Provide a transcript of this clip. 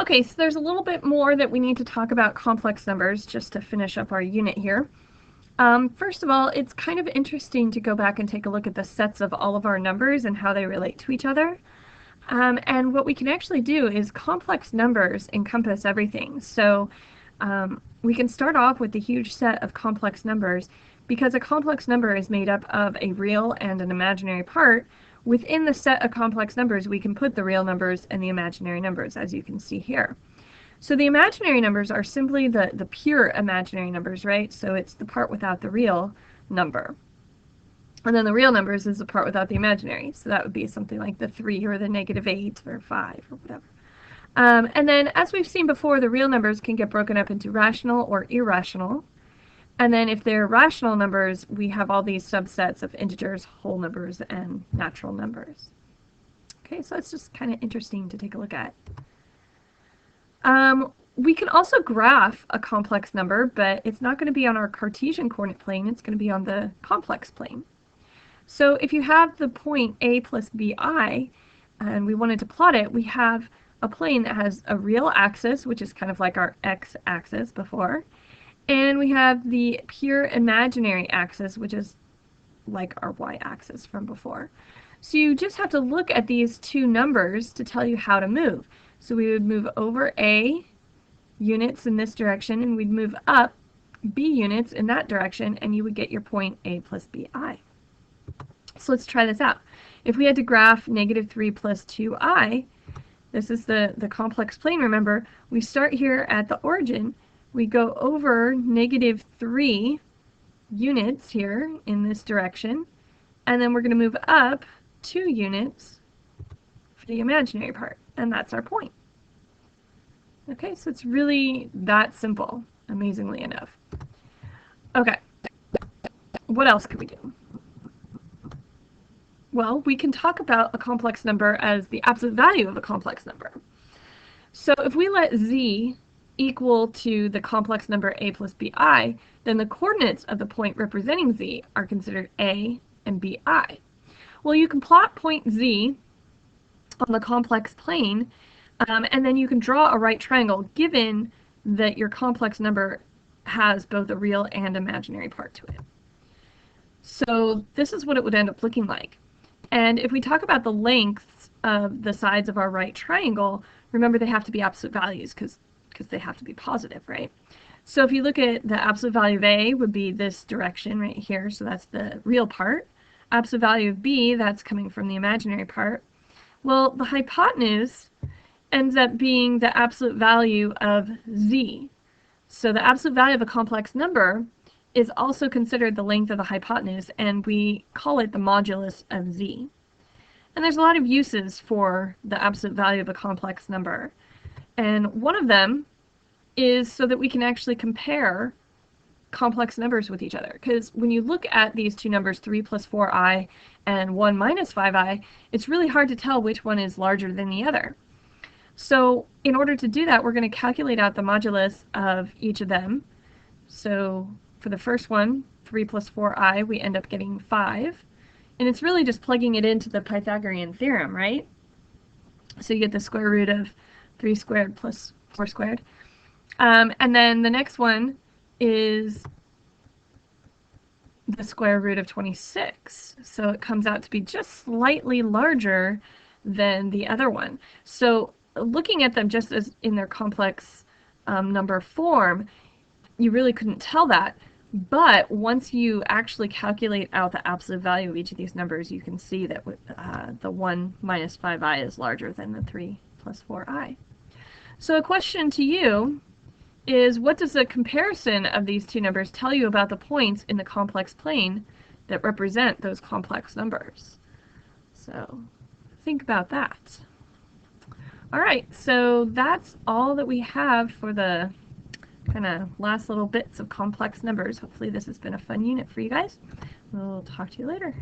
Okay, so there's a little bit more that we need to talk about complex numbers just to finish up our unit here. First of all, it's kind of interesting to go back and take a look at the sets of all of our numbers and how they relate to each other. And what we can actually do is complex numbers encompass everything. So we can start off with the huge set of complex numbers because a complex number is made up of a real and an imaginary part. Within the set of complex numbers, we can put the real numbers and the imaginary numbers, as you can see here. So the imaginary numbers are simply the pure imaginary numbers, right? So it's the part without the real number. And then the real numbers is the part without the imaginary. So that would be something like the 3 or the -8 or 5 or whatever. And then, as we've seen before, the real numbers can get broken up into rational or irrational. And then if they're rational numbers, we have all these subsets of integers, whole numbers, and natural numbers. Okay, so that's just kind of interesting to take a look at. We can also graph a complex number, but it's not going to be on our Cartesian coordinate plane. It's going to be on the complex plane. So if you have the point a plus bi, and we wanted to plot it, we have a plane that has a real axis, which is kind of like our x-axis before, and we have the pure imaginary axis, which is like our y-axis from before. So you just have to look at these two numbers to tell you how to move. So we would move over a units in this direction, and we'd move up b units in that direction, and you would get your point a plus bi. So let's try this out. If we had to graph -3 plus 2i, this is the complex plane, remember, we start here at the origin, we go over -3 units here in this direction, and then we're going to move up 2 units for the imaginary part, and that's our point. Okay, so it's really that simple, amazingly enough. Okay, what else could we do? Well, we can talk about a complex number as the absolute value of a complex number. So if we let z equal to the complex number a plus bi, then the coordinates of the point representing z are considered a and bi. Well, you can plot point z on the complex plane, and then you can draw a right triangle given that your complex number has both a real and imaginary part to it. So this is what it would end up looking like. And if we talk about the lengths of the sides of our right triangle, remember they have to be absolute values because they have to be positive, right? So if you look at the absolute value of A would be this direction right here, so that's the real part. Absolute value of B, that's coming from the imaginary part. Well, the hypotenuse ends up being the absolute value of Z. So the absolute value of a complex number is also considered the length of the hypotenuse, and we call it the modulus of z. And there's a lot of uses for the absolute value of a complex number. And one of them is so that we can actually compare complex numbers with each other. Because when you look at these two numbers, 3 plus 4i and 1 minus 5i, it's really hard to tell which one is larger than the other. So in order to do that, we're going to calculate out the modulus of each of them. So for the first one, 3 plus 4i, we end up getting 5. And it's really just plugging it into the Pythagorean theorem, right? So you get the square root of 3 squared plus 4 squared. And then the next one is the square root of 26. So it comes out to be just slightly larger than the other one. So looking at them just as in their complex number form, you really couldn't tell that. But once you actually calculate out the absolute value of each of these numbers, you can see that the 1 minus 5i is larger than the 3 plus 4i. So a question to you is, what does the comparison of these two numbers tell you about the points in the complex plane that represent those complex numbers? So think about that. All right, so that's all that we have for the kind of last little bits of complex numbers. Hopefully this has been a fun unit for you guys. We'll talk to you later.